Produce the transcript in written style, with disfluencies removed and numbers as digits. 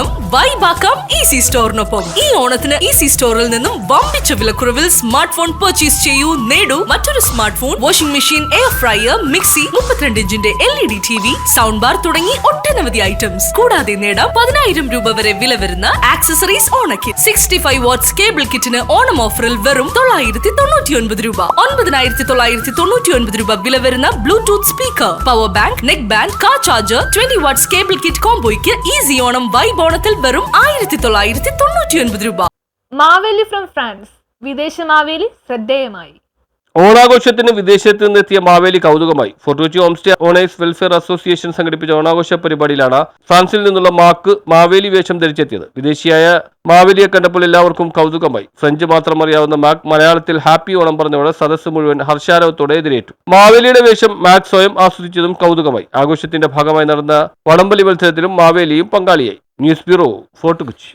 Onam വൈബാക്കാം easy സ്റ്റോറിനൊപ്പം. ഈ ഓണത്തിന് easy സ്റ്റോറിൽ നിന്നും വമ്പിച്ച വിലക്കുറവിൽ സ്മാർട്ട് ഫോൺ പർച്ചേസ് ചെയ്യൂ, നേടൂ മറ്റൊരു smart phone, washing machine, air fryer, mixie, 32 ഇഞ്ചിന്റെ LED TV, sound bar തുടങ്ങി ഒട്ടനവധി ഐറ്റംസ്. കൂടാതെ നേടാം 10,000 രൂപ വരെ വില വരുന്ന ആക്സസറീസ് ഓണക്കിറ്റ്. 65 വാട്ട്സ് കേബിൾ കിറ്റിന് ഓണം ഓഫറിൽ വെറും 999 രൂപ. 9,999 രൂപ വില വരുന്ന Bluetooth speaker, power bank, neck band, car charger, 20 watts cable kit കോംബോയ്ക്ക് ഈസി ഓണം വൈബ് ഓണത്തിൽ വെറും 1999 രൂപ. Maveli from France. വിദേശ മാവേലി ശ്രദ്ധേയമായി. ഓണാഘോഷത്തിന് വിദേശത്ത് നിന്നെത്തിയ മാവേലി കൗതുകമായി. Fort homestay owners welfare association സംഘടിപ്പിച്ച ഓണാഘോഷ പരിപാടിയിലാണ് ഫ്രാൻസിൽ നിന്നുള്ള മാവേലി വേഷം ധരിച്ചെത്തിയത്. വിദേശിയായ മാവേലിയെ കണ്ടപ്പോൾ എല്ലാവർക്കും കൗതുകമായി. ഫ്രഞ്ച് മാത്രം അറിയാവുന്ന മാക് മലയാളത്തിൽ ഹാപ്പി ഓണം പറഞ്ഞതോടെ സദസ്സ് മുഴുവൻ ഹർഷാരവത്തോടെ എതിരേറ്റു. മാവേലിയുടെ വേഷം മാക് സ്വയം ആസ്വദിച്ചതും കൗതുകമായി. ആഘോഷത്തിന്റെ ഭാഗമായി നടന്ന വടംവലി മത്സരത്തിലും മാവേലിയും പങ്കാളിയായി. News bureau, fort Kochi.